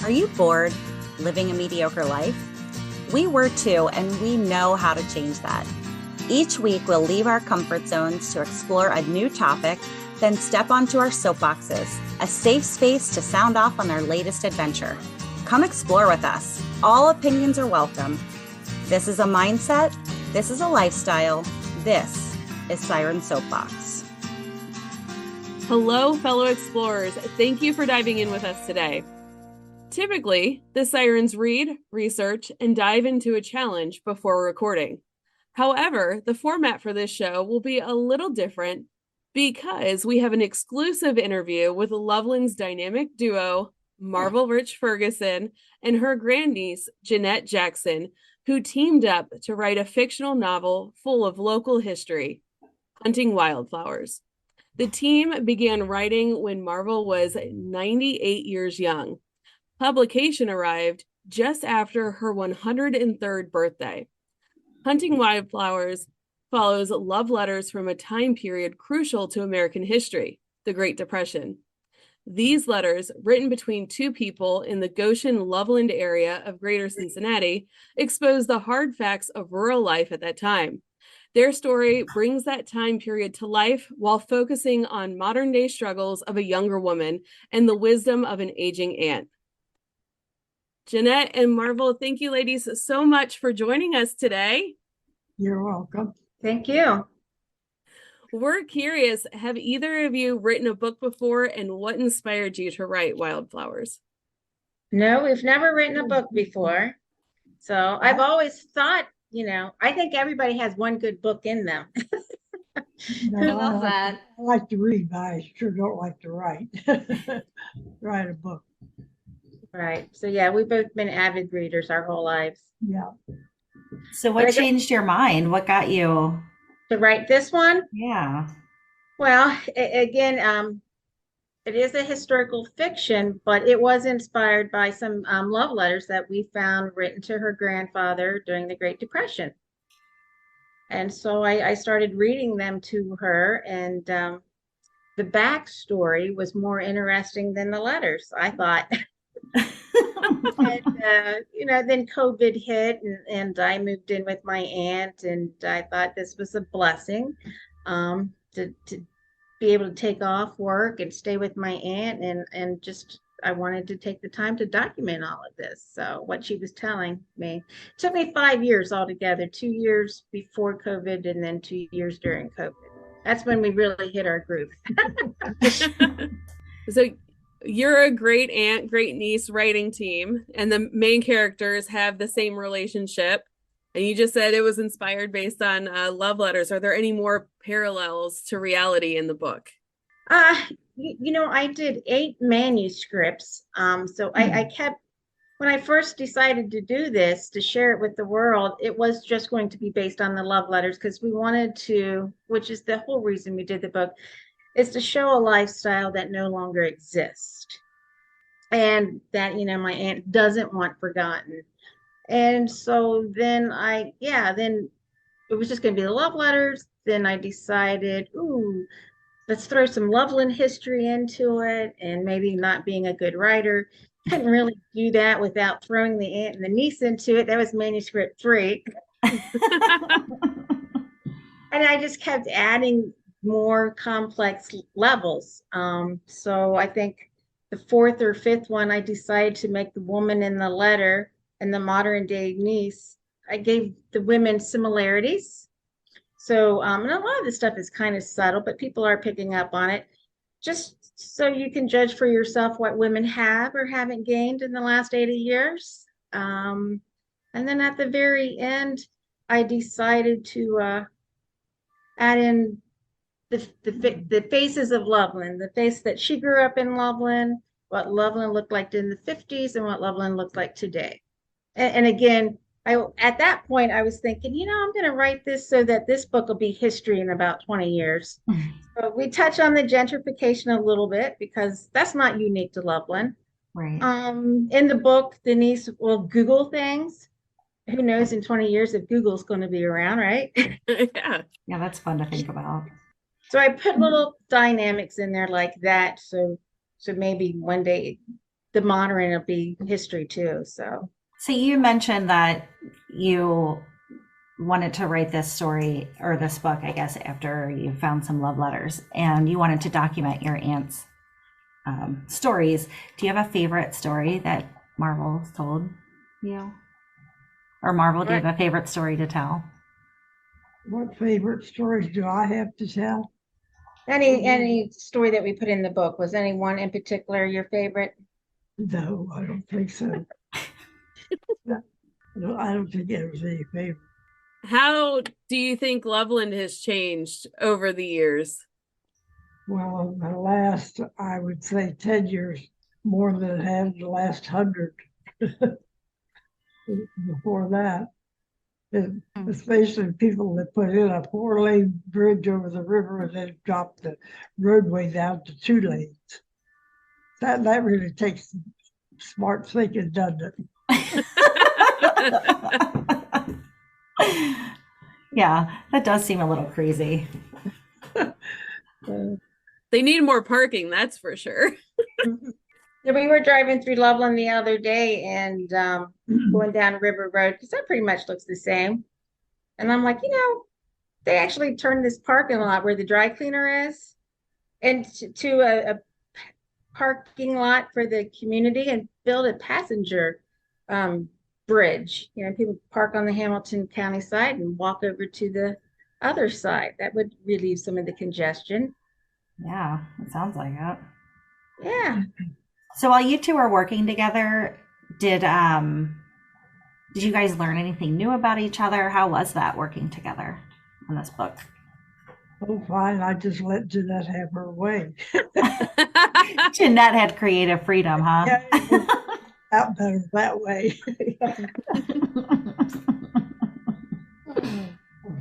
Are you bored living a mediocre life? We were too, and we know how to change that. Each week, we'll leave our comfort zones to explore a new topic, then step onto our soapboxes, a safe space to sound off on our latest adventure. Come explore with us. All opinions are welcome. This is a mindset. This is a lifestyle. This is Siren Soapbox. Hello, fellow explorers. Thank you for diving in with us today. Typically, the Sirens read, research, and dive into a challenge before recording. However, the format for this show will be a little different because we have an exclusive interview with Loveland's dynamic duo, Marvel Rich Ferguson, and her grandniece, Jeanette Jackson, who teamed up to write a fictional novel full of local history, Hunting Wildflowers. The team began writing when Marvel was 98 years young. Publication arrived just after her 103rd birthday. Hunting Wildflowers follows love letters from a time period crucial to American history, the Great Depression. These letters, written between two people in the Goshen Loveland area of Greater Cincinnati, expose the hard facts of rural life at that time. Their story brings that time period to life while focusing on modern-day struggles of a younger woman and the wisdom of an aging aunt. Jeanette and Marvel, thank you ladies so much for joining us today. You're welcome. Thank you. We're curious, have either of you written a book before, and what inspired you to write Wildflowers? No, we've never written a book before. So I've always thought, I think everybody has one good book in them. No, I love that. I like to read, but I sure don't like to write. Write a book. Right. So yeah, we've both been avid readers our whole lives. Yeah. So what changed your mind? What got you to write this one? Yeah. Well, again, it is a historical fiction, but it was inspired by some love letters that we found written to her grandfather during the Great Depression. And so I started reading them to her, and the backstory was more interesting than the letters, I thought. And, then COVID hit, and I moved in with my aunt, and I thought this was a blessing to be able to take off work and stay with my aunt, and just I wanted to take the time to document all of this. So what she was telling me, it took me 5 years altogether, 2 years before COVID and then 2 years during COVID. That's when we really hit our groove. So you're a great aunt, great niece writing team, and the main characters have the same relationship. And you just said it was inspired based on love letters. Are there any more parallels to reality in the book? I did 8 manuscripts. So I kept, when I first decided to do this, to share it with the world, it was just going to be based on the love letters, because we wanted to, which is the whole reason we did the book, is to show a lifestyle that no longer exists, and that, my aunt doesn't want forgotten. And so then then it was just going to be the love letters. Then I decided, let's throw some Loveland history into it, and maybe not being a good writer, couldn't really do that without throwing the aunt and the niece into it. That was manuscript 3. And I just kept adding more complex levels. So I think the 4th or 5th one, I decided to make the woman in the letter and the modern day niece, I gave the women similarities. So, and a lot of this stuff is kind of subtle, but people are picking up on it, just so you can judge for yourself what women have or haven't gained in the last 80 years. And then at the very end, I decided to add in the faces of Loveland, the face that she grew up in Loveland, what Loveland looked like in the 50s, and what Loveland looked like today. And again, at that point, I was thinking, I'm going to write this so that this book will be history in about 20 years. So we touch on the gentrification a little bit, because that's not unique to Loveland. Right. In the book, Denise will Google things. Who knows in 20 years if Google's going to be around, right? Yeah, that's fun to think about. So I put little dynamics in there like that. So maybe one day the modern will be history too. So you mentioned that you wanted to write this story or this book, I guess, after you found some love letters, and you wanted to document your aunt's stories. Do you have a favorite story that Marvel's told you? Or Marvel, do you have a favorite story to tell? What favorite stories do I have to tell? any story that we put in the book, was any one in particular your favorite? No, I don't think so. I don't think it was any favorite. How do you think Loveland has changed over the years? Well, the last, I would say 10 years, more than it had the last 100 before that. And especially people that put in a 4-lane bridge over the river and then dropped the roadway down to 2 lanes. That really takes smart thinking, doesn't it? Yeah, that does seem a little crazy. They need more parking, that's for sure. Yeah, we were driving through Loveland the other day and going down River Road, because that pretty much looks the same. And I'm like, they actually turned this parking lot where the dry cleaner is into a parking lot for the community and build a passenger bridge. People park on the Hamilton County side and walk over to the other side. That would relieve some of the congestion. Yeah, it sounds like it. Yeah. So while you two were working together, did you guys learn anything new about each other? How was that working together on this book? Oh, fine. I just let Jeanette have her way. Jeanette had creative freedom, huh? Yeah, it worked out better that way.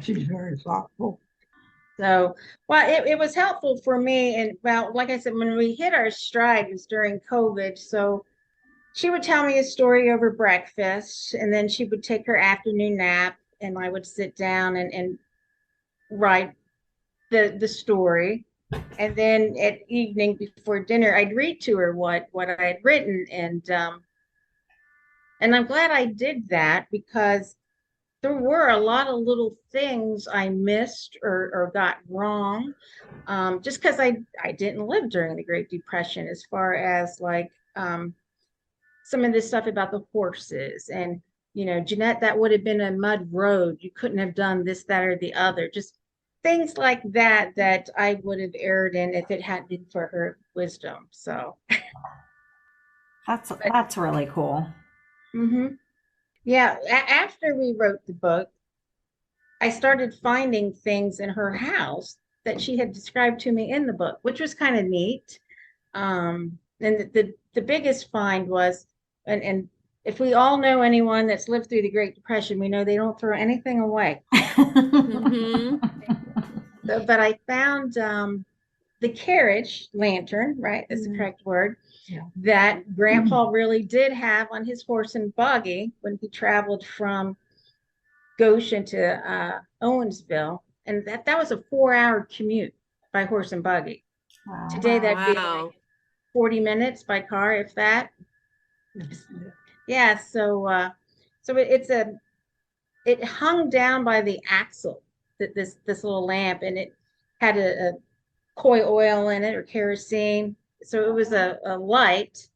She's very thoughtful. So, well, it was helpful for me. And well, like I said, when we hit our stride, it was during COVID. So she would tell me a story over breakfast, and then she would take her afternoon nap, and I would sit down and write the story. And then at evening before dinner, I'd read to her what I had written. And I'm glad I did that, because there were a lot of little things I missed or got wrong, just because I didn't live during the Great Depression, as far as like some of this stuff about the horses. And, Jeanette, that would have been a mud road. You couldn't have done this, that, or the other. Just things like that I would have erred in if it hadn't been for her wisdom. So that's really cool. Mm-hmm. Yeah, after we wrote the book, I started finding things in her house that she had described to me in the book, which was kind of neat. And the biggest find was, and if we all know anyone that's lived through the Great Depression, we know they don't throw anything away. Mm-hmm. But I found the carriage lantern, right? That's the correct word. Yeah. That Grandpa really did have on his horse and buggy when he traveled from Goshen to Owensville. And that was a 4-hour commute by horse and buggy. Wow. Today, that'd be like 40 minutes by car, if that. Yeah, so it hung down by the axle, that this little lamp, and it had a coy oil in it, or kerosene. So it was a light,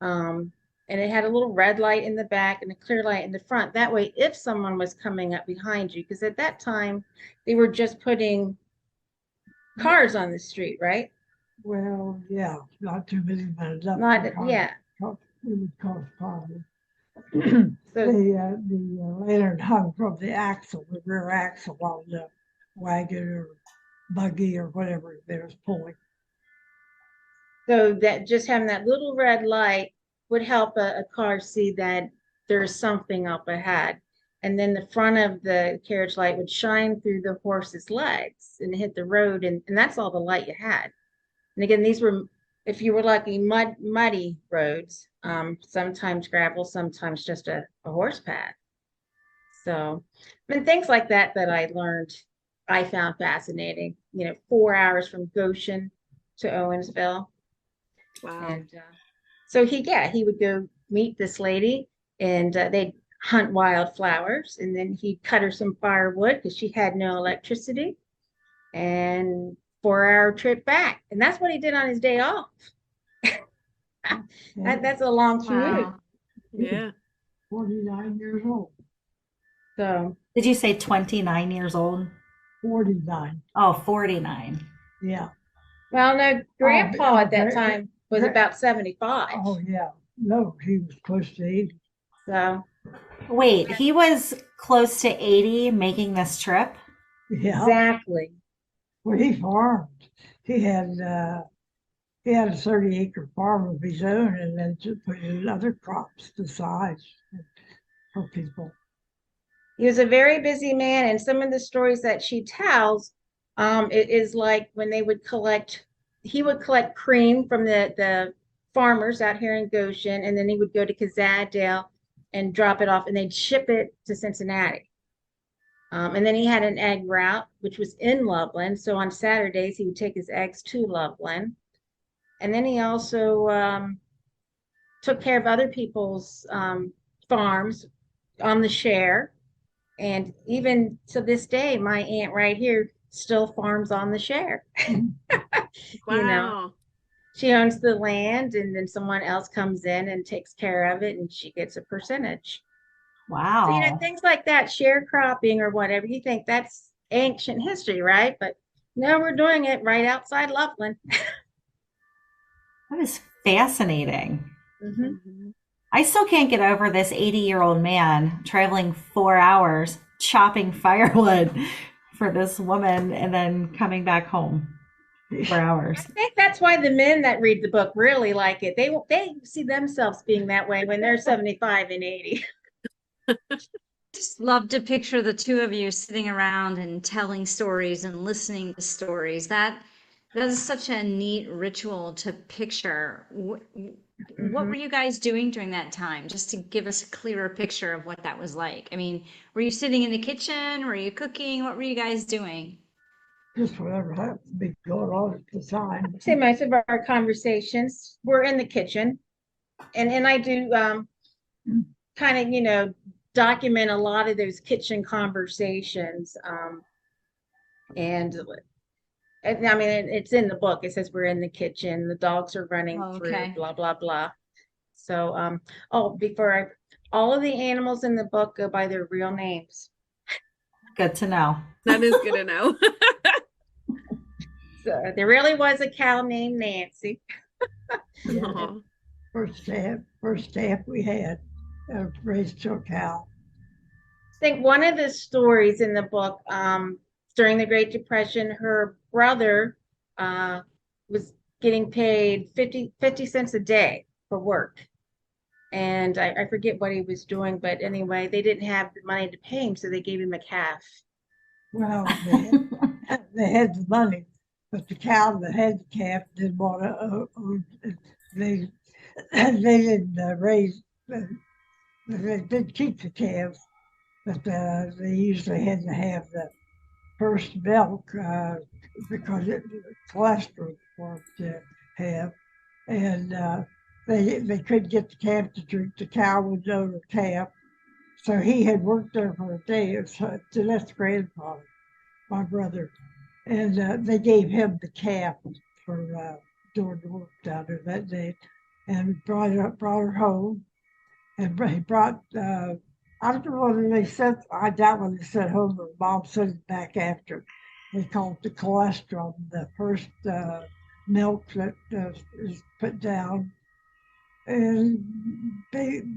and it had a little red light in the back and a clear light in the front. That way, if someone was coming up behind you, because at that time they were just putting cars on the street, right? Well, yeah, not too many, but enough. Yeah. It would cause problems. So the lantern hung from the axle, the rear axle on the wagon or buggy or whatever they was pulling. So that just having that little red light would help a car see that there's something up ahead. And then the front of the carriage light would shine through the horse's legs and hit the road. And that's all the light you had. And again, these were, if you were lucky, muddy roads, sometimes gravel, sometimes just a horse path. So, I mean, things like that I learned, I found fascinating. 4 hours from Goshen to Owensville. Wow. And So he would go meet this lady, and they'd hunt wildflowers, and then he'd cut her some firewood because she had no electricity, and 4 hour trip back. And that's what he did on his day off. That's a long commute. Wow. Yeah. 49 years old. So Did you say 29 years old? 49. Oh, 49. Yeah. well, no, grandpa at that okay. time was Gra- about 75. Oh, yeah. No, he was close to 80. So Wait, he was close to 80 making this trip? Yeah. exactly. Well, he farmed. He had a 30-acre farm of his own, and then just put in other crops besides for people. He was a very busy man, and some of the stories that she tells, it is like when they would he would collect cream from the farmers out here in Goshen, and then he would go to Kazadale and drop it off, and they'd ship it to Cincinnati. And then he had an egg route, which was in Loveland. So on Saturdays, he would take his eggs to Loveland. And then he also took care of other people's farms on the share. And even to this day, my aunt right here still farms on the share. Wow. You know, she owns the land, and then someone else comes in and takes care of it, and she gets a percentage. Wow. So, things like that, sharecropping or whatever, you think that's ancient history, right? But no, we're doing it right outside Loveland. That is fascinating. Mm-hmm. Mhm. I still can't get over this 80-year-old man traveling 4 hours chopping firewood for this woman and then coming back home 4 hours. I think that's why the men that read the book really like it. They see themselves being that way when they're 75 and 80. Just love to picture the two of you sitting around and telling stories and listening to stories. That is such a neat ritual to picture. What were you guys doing during that time? Just to give us a clearer picture of what that was like. I mean, were you sitting in the kitchen? Were you cooking? What were you guys doing? Just whatever happened to be going on at the time. I'd say most of our conversations were in the kitchen. And I do kind of, document a lot of those kitchen conversations. And I mean, it's in the book. It says we're in the kitchen, the dogs are running through, blah, blah, blah. So, all of the animals in the book go by their real names. Good to know. That is good to know. So there really was a cow named Nancy. Aw. First staff we had raised a cow. I think one of the stories in the book, during the Great Depression, her brother was getting paid 50 cents a day for work. And I forget what he was doing, but anyway, they didn't have the money to pay him, so they gave him a calf. Well, they had the money, but the cow that had the calf didn't want to. They didn't raise. They did keep the calves, but they usually had to have the first milk because it was cholesterol for them to have, and they couldn't get the calf to drink. The cow would know the calf, so he had worked there for a day. So that's grandfather, my brother, and they gave him the calf for doing the work down there that day, and brought her home, and he brought. I don't know whether they sent. I doubt whether they sent home or mom sent it back after. They call it the cholesterol, the first milk that is put down. And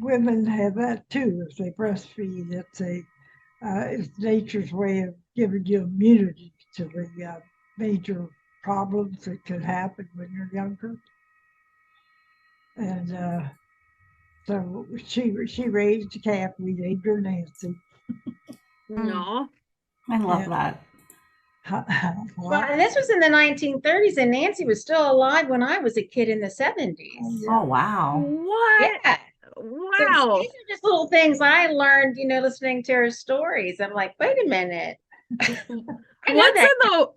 women have that too if they breastfeed. It's nature's way of giving you immunity to the major problems that could happen when you're younger. And so she raised a calf. We named her Nancy. No. I love Yeah. that. Well, and this was in the 1930s, and Nancy was still alive when I was a kid in the 70s. Oh, wow. What? Yeah. So Wow. these are just little things I learned, listening to her stories. I'm like, wait a minute. I know What's that. in the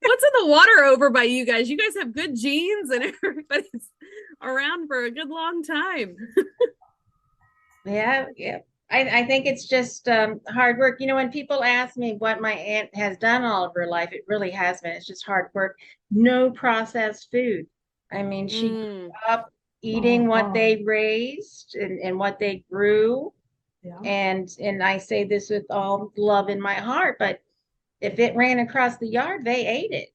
What's in the water over by you guys? You guys have good genes and everybody's around for a good long time. Yeah, yeah. I think it's just hard work. When people ask me what my aunt has done all of her life, it really has been. It's just hard work. No processed food. I mean, she grew up eating what they raised and what they grew. Yeah. And I say this with all love in my heart, but if it ran across the yard, they ate it.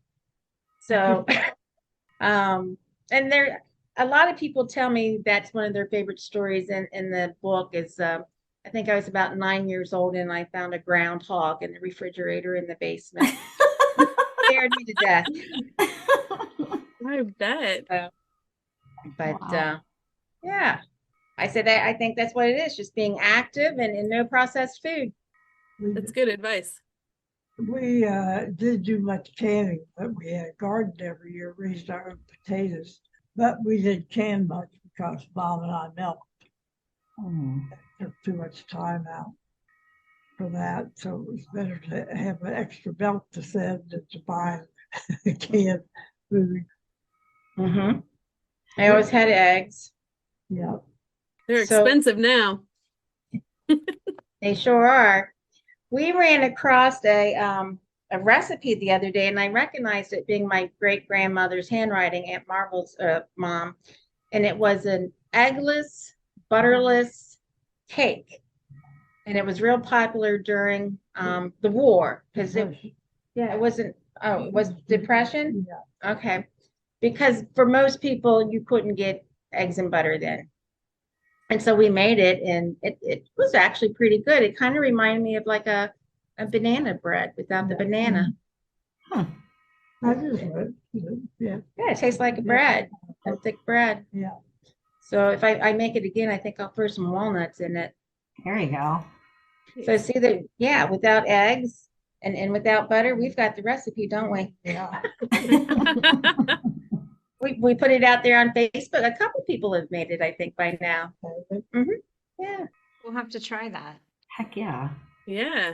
So, and there, a lot of people tell me that's one of their favorite stories in the book is, I think I was about 9 years old and I found a groundhog in the refrigerator in the basement. Scared me to death. I bet. But Wow. yeah, I said I think that's what it is, just being active and no processed food. That's good advice. We did do much canning, but we had a garden every year, raised our own potatoes. But we didn't can much because Bob and I milked. Took too much time out for that. So it was better to have an extra milk to send than to buy canned food. Mm-hmm. I always had eggs. Yeah. They're So- expensive now. They sure are. We ran across a recipe the other day, and I recognized it being my great grandmother's handwriting, Aunt Marvel's mom, and it was an eggless, butterless cake, and it was real popular during the war because it wasn't. Oh, it was Depression. Yeah. Okay, because for most people you couldn't get eggs and butter then. And so we made it, and it was actually pretty good. It kind of reminded me of like a banana bread without the banana. That is good. Yeah. Yeah, it tastes like a bread, a thick bread. Yeah. So if I make it again, I think I'll throw some walnuts in it. There you go. So see that, yeah, without eggs and without butter, we've got the recipe, don't we? Yeah. We put it out there on Facebook. A couple people have made it, I think, by now. Yeah. We'll have to try that. Heck yeah. Yeah.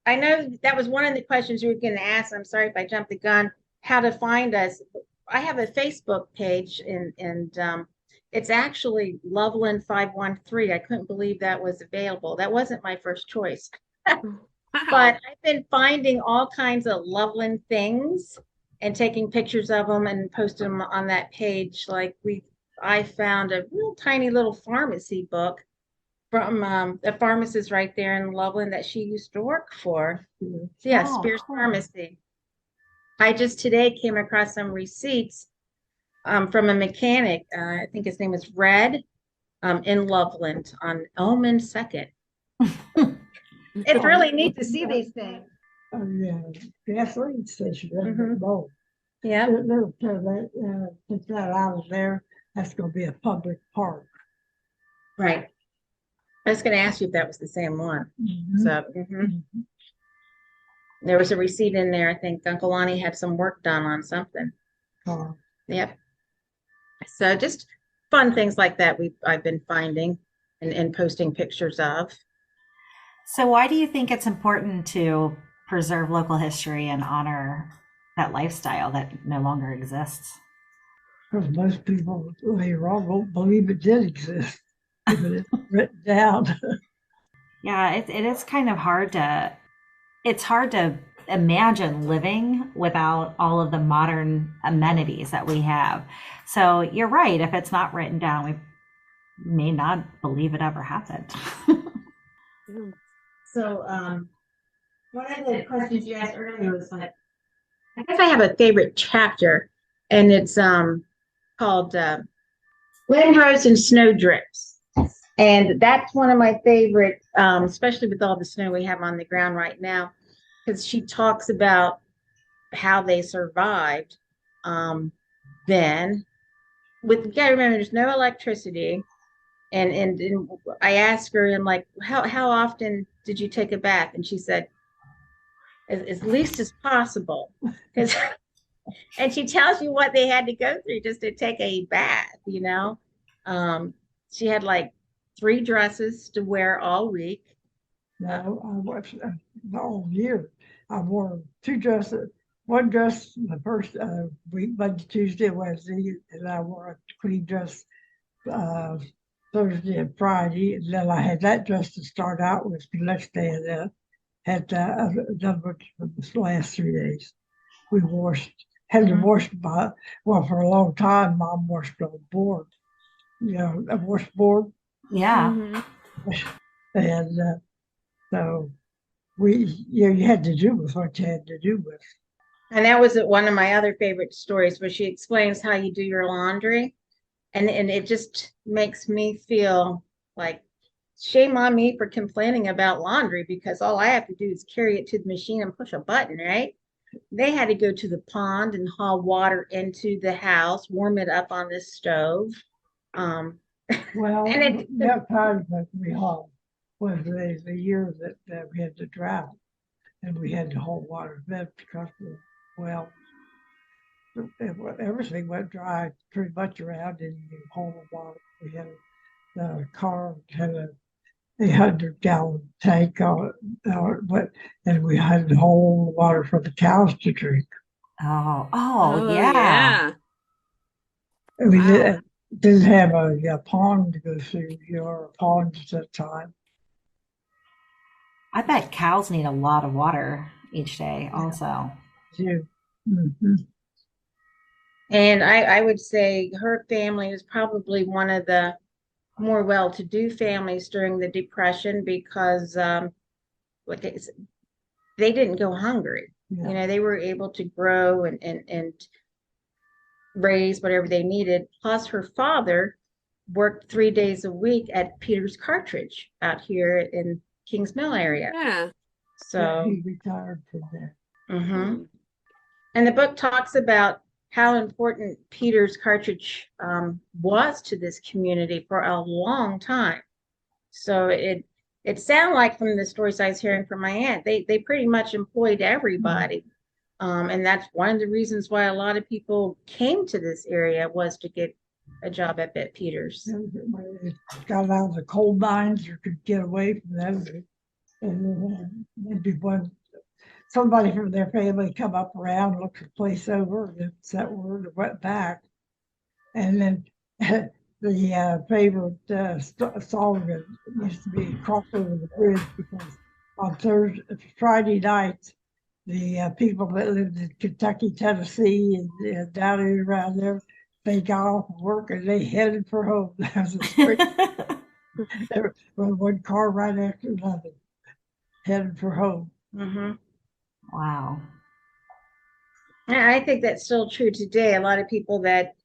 I know that was one of the questions you were going to ask. I'm sorry if I jumped the gun. How to find us? I have a Facebook page, and it's actually Loveland 513. I couldn't believe that was available. That wasn't my first choice, Wow. but I've been finding all kinds of Loveland things and taking pictures of them and posting them on that page. Like I found a real tiny little pharmacy book from a pharmacist right there in Loveland that she used to work for. So yeah, Oh, Spears cool. Pharmacy. I just today came across some receipts from a mechanic. I think his name is Red in Loveland on Elman 2nd. It's really neat to see these things. Yeah. Gasoline station. Mm-hmm. Yeah. They'll take that out of there. That's going to be a public park. Right. I was going to ask you if that was the same one. So there was a receipt in there. I think Uncle Lonnie had some work done on something. Yep. So just fun things like that I've been finding and posting pictures of. So why do you think it's important to preserve local history and honor that lifestyle that no longer exists? Because most people later on won't believe it did exist. But it's written down. Yeah, it is kind of hard to imagine living without all of the modern amenities that we have. So you're right. If it's not written down, we may not believe it ever happened. So one of the questions you asked earlier was like, I guess I have a favorite chapter, and it's called Windrows and Snowdrifts. And that's one of my favorite, especially with all the snow we have on the ground right now, because she talks about how they survived then. You gotta remember, there's no electricity. And I asked her, and like, how often did you take a bath? And she said, as least as possible. And she tells you what they had to go through just to take a bath, She had like 3 dresses to wear all week. No, I watched all year. I wore 2 dresses, one dress the first week, Monday, Tuesday, Wednesday, and I wore a clean dress Thursday and Friday, and then I had that dress to start out with the next day, and then had done for the last 3 days. We had to wash for a long time. Mom washed on board, a washboard, Yeah. and so you had to do with what you had to do with. And that was one of my other favorite stories where she explains how you do your laundry. And it just makes me feel like shame on me for complaining about laundry, because all I have to do is carry it to the machine and push a button, right? They had to go to the pond and haul water into the house, warm it up on the stove. Well, that time that we hauled was the year that we had the drought, and we had to haul water then because everything went dry pretty much around, and you haul the water. We had the car had a 800-gallon tank on it, and we had to haul the water for the cows to drink. Oh, yeah. And we didn't have a pond to go through, or a pond at that time. I bet cows need a lot of water each day also. Yeah. Mm-hmm. And I would say her family was probably one of the more well-to-do families during the Depression, because they didn't go hungry. Yeah. They were able to grow and raise whatever they needed. Plus, her father worked 3 days a week at Peter's Cartridge out here in Kings Mill area. Yeah. So he retired from there. Mm-hmm. And the book talks about how important Peter's Cartridge was to this community for a long time. So it sounded like, from the stories I was hearing from my aunt, they pretty much employed everybody. And that's one of the reasons why a lot of people came to this area, was to get a job at Peter's. Got out of the coal mines or could get away from them. And maybe somebody from their family come up around, looked the place over, and that word and went back. And then the favorite song that used to be "Cross Over the Bridge," because on Friday nights, the people that lived in Kentucky, Tennessee, and down around there, they got off of work and they headed for home. That was a straight, one car right after another, headed for home. Mm-hmm. Wow. I think that's still true today. A lot of people that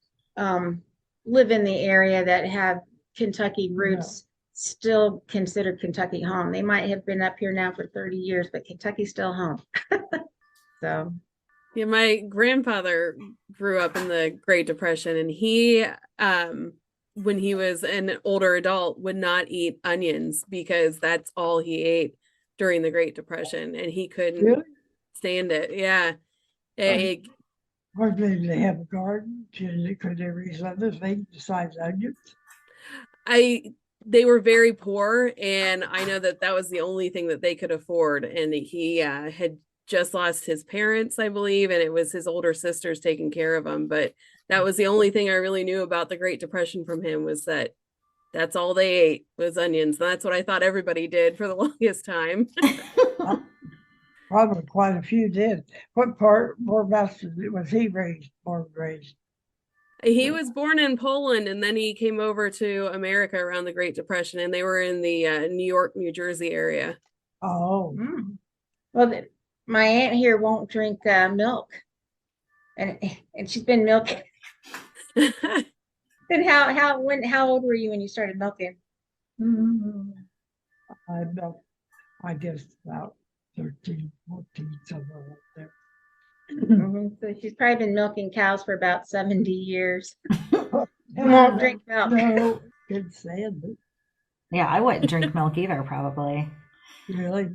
live in the area that have Kentucky roots still consider Kentucky home. They might have been up here now for 30 years, but Kentucky's still home. So. Yeah, my grandfather grew up in the Great Depression, and he, when he was an older adult, would not eat onions because that's all he ate during the Great Depression, and he couldn't stand it. Yeah. Or maybe they have a garden. Could they raise other things besides onions? They were very poor, and I know that was the only thing that they could afford. And he had just lost his parents, I believe, and it was his older sisters taking care of him. But that was the only thing I really knew about the Great Depression from him, was that that's all they ate was onions. And that's what I thought everybody did for the longest time. Probably quite a few did. What part, whereabouts was he born and raised? He was born in Poland, and then he came over to America around the Great Depression, and they were in the New York, New Jersey area. Oh. Well, my aunt here won't drink milk, and she's been milking. And how old were you when you started milking? I milked, I guess, about 13, 14, somewhere up there. So she's probably been milking cows for about 70 years. And won't drink milk. No, good saying it. Yeah, I wouldn't drink milk either, probably. Really?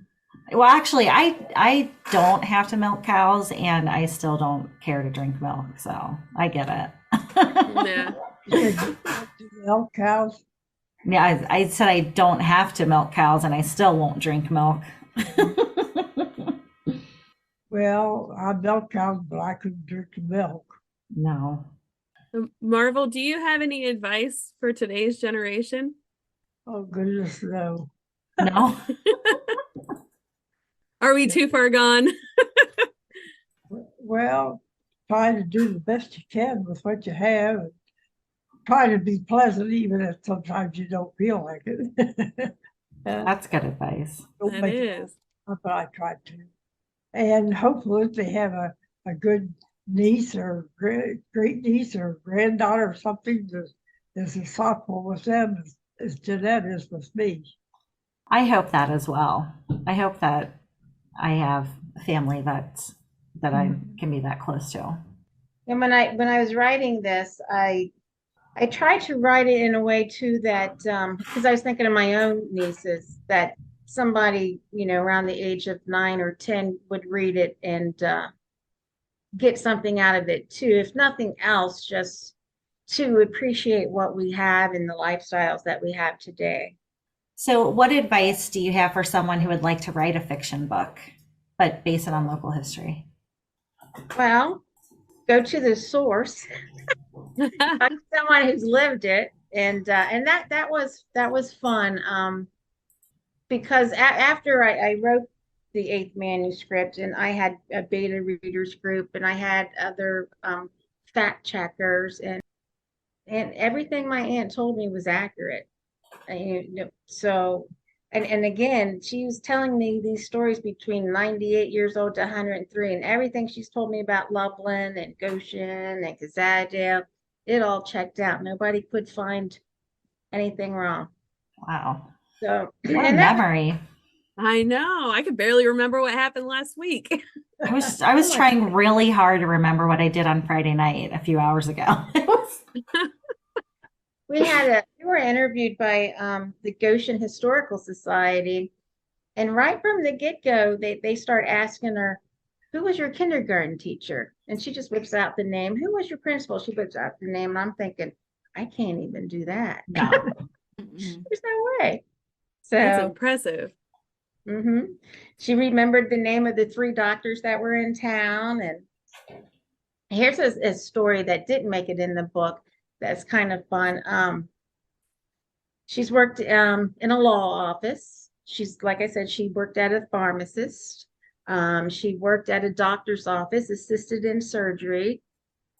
Well, actually, I don't have to milk cows, and I still don't care to drink milk, so I get it. Yeah. Milk cows? Yeah, I said I don't have to milk cows, and I still won't drink milk. Well, I milk cows, but I couldn't drink the milk. No. Marvel, do you have any advice for today's generation? Oh, goodness, no. No. Are we too far gone? Well, try to do the best you can with what you have. And try to be pleasant, even if sometimes you don't feel like it. That's good advice. Don't That make it is. up, but I try to. And hopefully if they have a good niece or great niece or granddaughter or something that is as thoughtful with them as Jeanette is with me. I hope that as well. I hope that I have a family that I can be that close to. And when I was writing this, I tried to write it in a way too that because I was thinking of my own nieces, that somebody, around the age of 9 or 10 would read it and get something out of it too, if nothing else, just to appreciate what we have and the lifestyles that we have today. So, what advice do you have for someone who would like to write a fiction book, but base it on local history? Well, go to the source, talk to someone who's lived it, and that was fun. Because after I wrote the 8th manuscript, and I had a beta readers group, and I had other fact checkers, and everything my aunt told me was accurate. So, and again, she was telling me these stories between 98 years old to 103, and everything she's told me about Loveland and Goshen and Kazadale, it all checked out. Nobody could find anything wrong. Wow. So, what a memory. I know. I could barely remember what happened last week. I was trying really hard to remember what I did on Friday night a few hours ago. We were interviewed by the Goshen Historical Society, and right from the get-go, they start asking her, who was your kindergarten teacher? And she just whips out the name. Who was your principal? She whips out the name, and I'm thinking, I can't even do that. No. There's no way. So That's impressive. She remembered the name of the 3 doctors that were in town. And here's a story that didn't make it in the book that's kind of fun. She's worked in a law office. She's, like I said, she worked at a pharmacist. She worked at a doctor's office, assisted in surgery.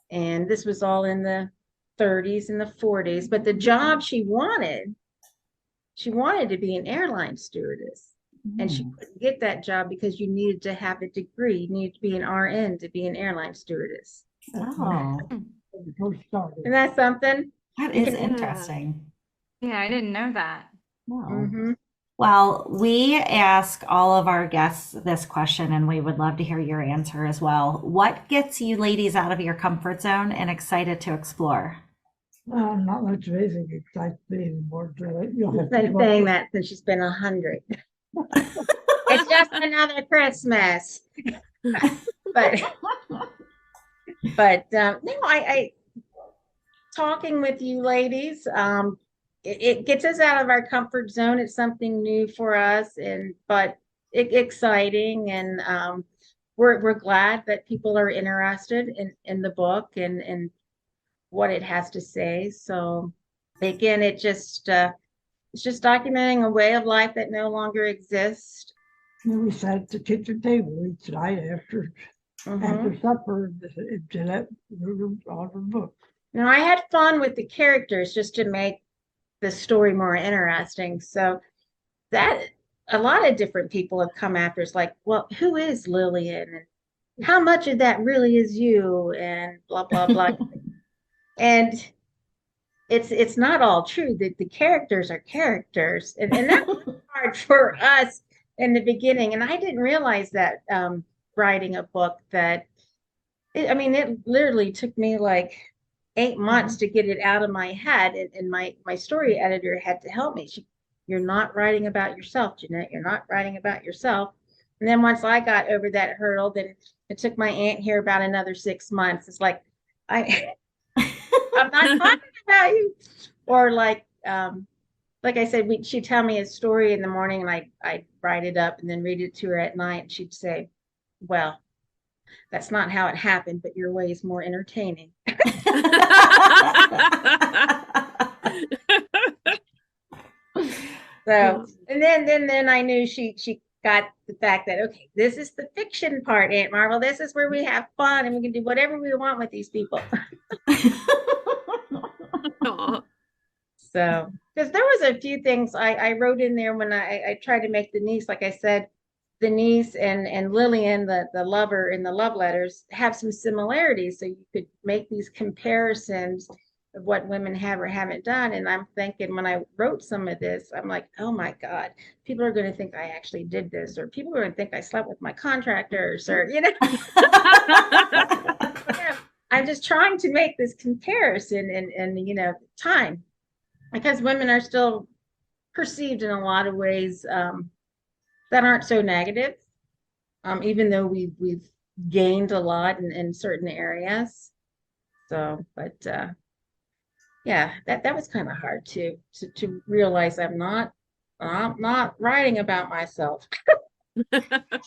And this was all in the 30s and the 40s. But the job she wanted to be an airline stewardess. And she couldn't get that job because you needed to have a degree. You needed to be an RN to be an airline stewardess. Oh, Isn't that something? that is interesting. Yeah, I didn't know that. Wow. Well, we ask all of our guests this question, and we would love to hear your answer as well. What gets you ladies out of your comfort zone and excited to explore? Not much of anything excites me anymore. She's been saying that since she's been 100. It's just another Christmas. but no, I talking with you ladies, it gets us out of our comfort zone. It's something new for us, but exciting, and we're glad that people are interested in the book and what it has to say. So again, it's just documenting a way of life that no longer exists. We sat at the kitchen table each night after supper, and Jeanette wrote on her book. Now, I had fun with the characters just to make the story more interesting. So that a lot of different people have come after us, like, well, who is Lillian? And how much of that really is you? And blah, blah, blah. And it's not all true. That the characters are characters. And that was hard for us in the beginning. And I didn't realize that writing a book that, it literally took me like 8 months to get it out of my head. And my story editor had to help me. You're not writing about yourself, Jeanette. You're not writing about yourself. And then once I got over that hurdle, then it took my aunt here about another 6 months. It's like, I'm not talking about you. Or like I said, she'd tell me a story in the morning, and I'd write it up and then read it to her at night. And she'd say, well, That's not how it happened, but your way is more entertaining. So, and then I knew she got the fact that, okay, this is the fiction part, Aunt Marvel. This is where we have fun and we can do whatever we want with these people. So, because there was a few things I wrote in there when I tried to make the niece, like I said, the niece and Lillian, the lover in the love letters, have some similarities. So you could make these comparisons of what women have or haven't done. And I'm thinking when I wrote some of this, I'm like, oh my God, people are going to think I actually did this, or people are going to think I slept with my contractors, or, you know. I'm just trying to make this comparison and you know, time, because women are still perceived in a lot of ways that aren't so negative, even though we've gained a lot in certain areas. So, but yeah, that was kind of hard to realize I'm not writing about myself.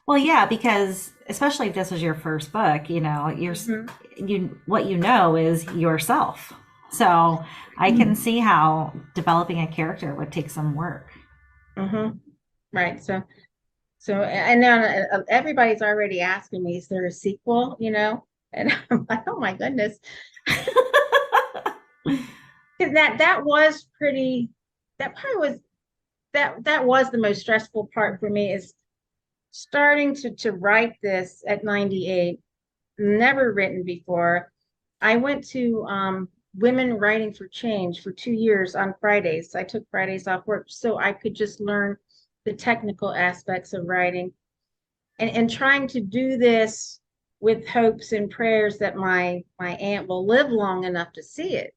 Well, yeah, because especially if this was your first book, you know, what you know is yourself. So I can see how developing a character would take some work. Right. So and now everybody's already asking me, is there a sequel? You know, and I'm like, oh my goodness. That was pretty. That probably was that was the most stressful part for me, is starting to write this at 98, never written before. I went to Women Writing for Change for 2 years on Fridays. I took Fridays off work so I could just learn the technical aspects of writing, and trying to do this with hopes and prayers that my aunt will live long enough to see it.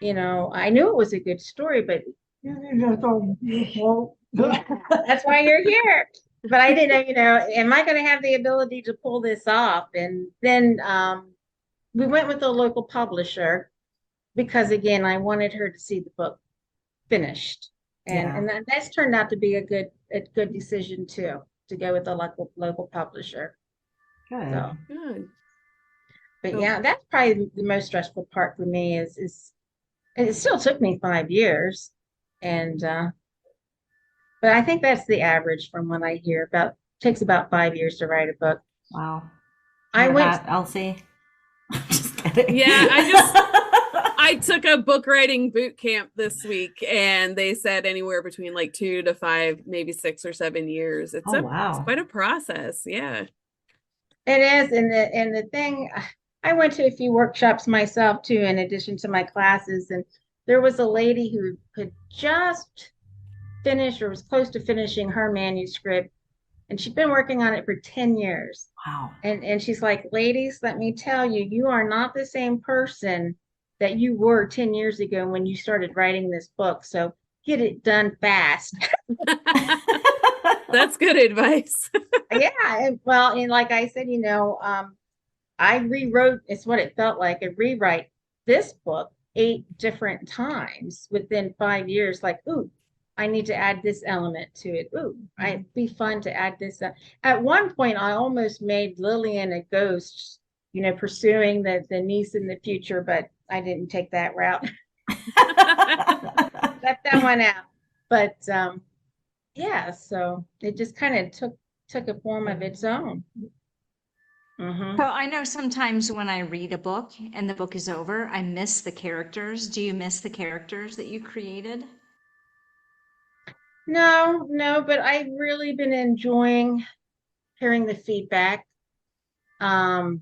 You know, I knew it was a good story, but That's all your fault. that's why you're here. But I didn't know, you know, am I going to have the ability to pull this off? And then we went with a local publisher because, again, I wanted her to see the book finished. And that's turned out to be a good decision too, to go with a local publisher. Good. So, Good. but yeah, that's probably the most stressful part for me is and it still took me 5 years. And but I think that's the average from what I hear. Takes about 5 years to write a book. Wow. I went that, Elsie. Just kidding. Yeah, I took a book writing boot camp this week, and they said anywhere between like 2 to 5, maybe 6 or 7 years. It's quite a process. Yeah. It is. And the thing, I went to a few workshops myself too, in addition to my classes. And there was a lady who had just finished or was close to finishing her manuscript. And she'd been working on it for 10 years. Wow. And she's like, ladies, let me tell you, you are not the same person that you were 10 years ago when you started writing this book. So get it done fast. That's good advice. Yeah. Well, and like I said, you know, I rewrote, it's what it felt like, a rewrite this book 8 different times within 5 years. Like, ooh, I need to add this element to it. Ooh, it'd be fun to add this. At one point, I almost made Lillian a ghost, you know, pursuing the niece in the future, but I didn't take that route. Left that one out. But yeah, so it just kind of took a form of its own. So I know sometimes when I read a book and the book is over, I miss the characters. Do you miss the characters that you created? No, but I've really been enjoying hearing the feedback. And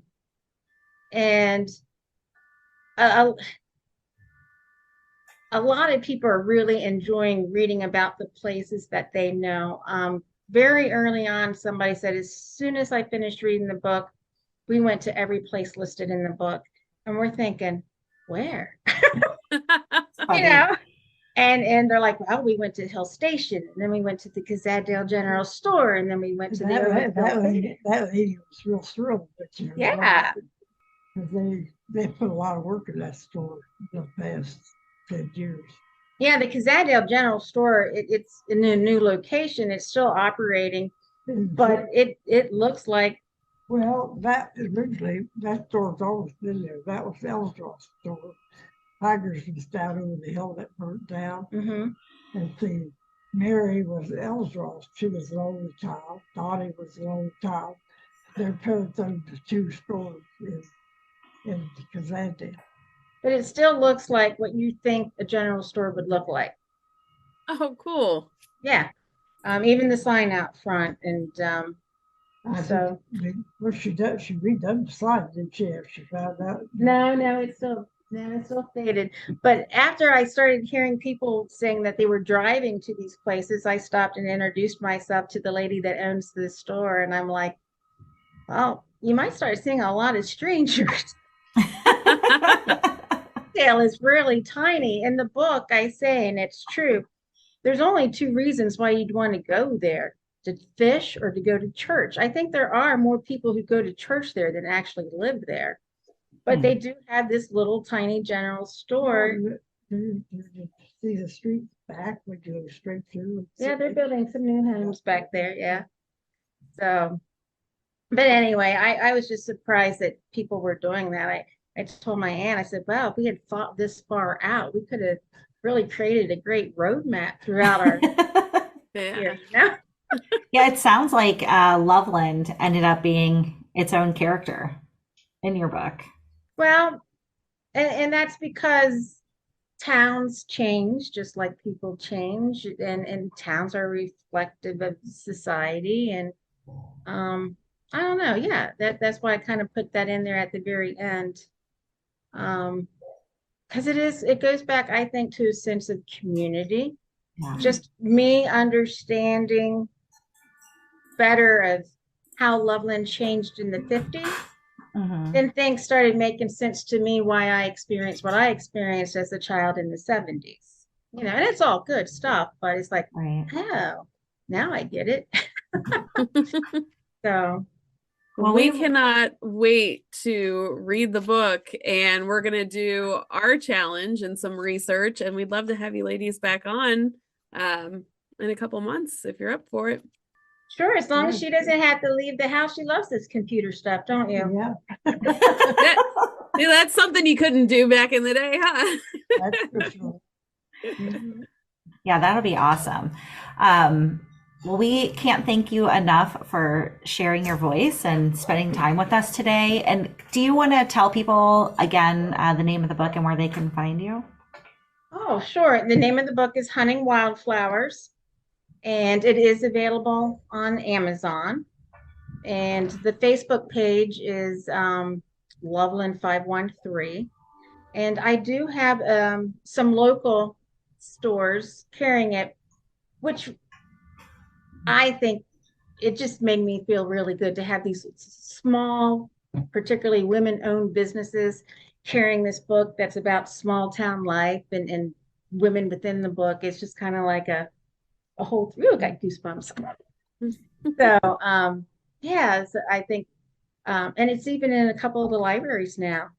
a lot of people are really enjoying reading about the places that they know. Very early on, somebody said, as soon as I finished reading the book, we went to every place listed in the book. And we're thinking, where? You know? And they're like, well, we went to Hill Station, and then we went to the Kazadale General Store, and then we went to that lady was real thrilled with you. Yeah. They put a lot of work in that store the past 10 years. Yeah, the Kazadale General Store, it's in a new location. It's still operating, but it looks like Well, that originally, that store's always been there. That was Eldraw's store. Tigers was down over the hill that burnt down. And see, Mary was Eldraw's. She was the only child. Dottie was the only child. Their parents owned the two stores in Kazanti. But it still looks like what you think a general store would look like. Oh, cool. Yeah. Even the sign out front. And so. Well, she redone the sign, didn't she? If she found out. No, it's still faded. But after I started hearing people saying that they were driving to these places, I stopped and introduced myself to the lady that owns the store. And I'm like, well, you might start seeing a lot of strangers. Detail is really tiny. In the book, I say, and it's true, there's only two reasons why you'd want to go there: to fish or to go to church. I think there are more people who go to church there than actually live there. But they do have this little tiny general store. See the street back when you go straight through. Yeah, they're building some new homes back there. Yeah. So, but anyway, I was just surprised that people were doing that. I told my aunt, I said, well, if we had thought this far out, we could have really created a great roadmap throughout our year, you know? Yeah, it sounds like Loveland ended up being its own character in your book. Well, and that's because towns change just like people change, and towns are reflective of society. And I don't know. Yeah, that's why I kind of put that in there at the very end. Because it goes back, I think, to a sense of community. Yeah. Just me understanding better of how Loveland changed in the 50s. Then things started making sense to me why I experienced what I experienced as a child in the 70s. You know, and it's all good stuff, but it's like, oh, now I get it. So. Well, we cannot wait to read the book, and we're going to do our challenge and some research, and we'd love to have you ladies back on in a couple months if you're up for it. Sure, as long as she doesn't have to leave the house. She loves this computer stuff, don't you? Yeah. That's something you couldn't do back in the day, huh? That's for sure. Yeah, that'll be awesome. Well, we can't thank you enough for sharing your voice and spending time with us today. And do you want to tell people again the name of the book and where they can find you? Oh, sure. The name of the book is Hunting Wildflowers, and it is available on Amazon. And the Facebook page is Loveland 513. And I do have some local stores carrying it, which I think it just made me feel really good to have these small, particularly women-owned businesses carrying this book that's about small town life and women within the book. It's just kind of like a whole, ooh, got goosebumps. So, yeah, so I think, and it's even in a couple of the libraries now,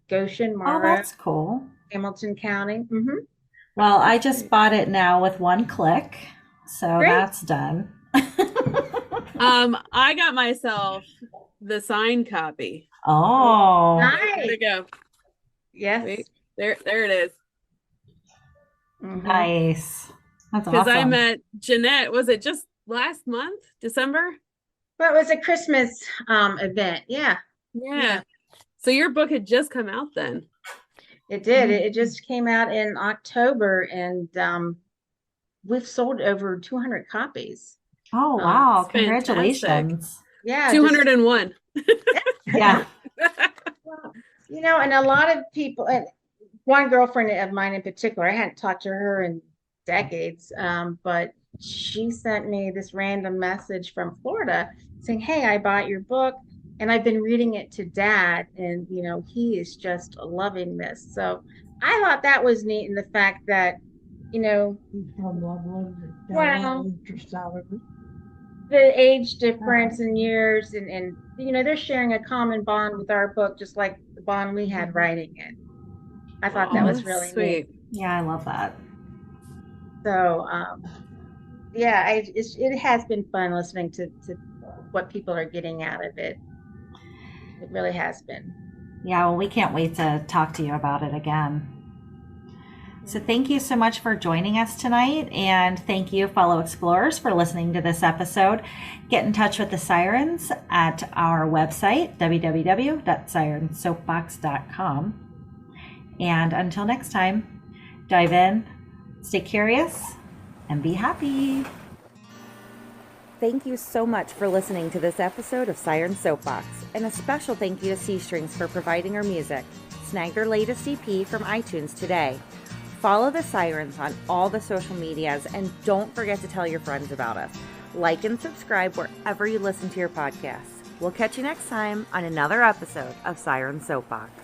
Goshen, Mara. Oh, that's cool. Hamilton County. Well, I just bought it now with one click. So Great. That's done. I got myself the signed copy. Oh, nice. There we go. Yes. Wait, there it is. Nice. That's awesome. Because I met Jeanette, was it just last month, December? Well, it was a Christmas event. Yeah. So your book had just come out then. It did. It just came out in October, and we've sold over 200 copies. Oh, wow. Congratulations. Fantastic. Yeah. 201. Yeah. Well, you know, and a lot of people, and one girlfriend of mine in particular, I hadn't talked to her in decades, but she sent me this random message from Florida saying, hey, I bought your book and I've been reading it to Dad, and, you know, he is just loving this. So I thought that was neat, in the fact that, you know, well, the age difference in years, and you know, they're sharing a common bond with our book, just like the bond we had writing it. I thought that was really sweet. Neat. Yeah, I love that. So, yeah, it has been fun listening to what people are getting out of it. It really has been. Yeah, well, we can't wait to talk to you about it again. So thank you so much for joining us tonight. And thank you, fellow explorers, for listening to this episode. Get in touch with the Sirens at our website, www.sirensoapbox.com. And until next time, dive in, stay curious, and be happy. Thank you so much for listening to this episode of Siren Soapbox, and a special thank you to C Strings for providing our music. Snag their latest EP from iTunes today. Follow the Sirens on all the social medias, and don't forget to tell your friends about us. Like and subscribe wherever you listen to your podcasts. We'll catch you next time on another episode of Siren Soapbox.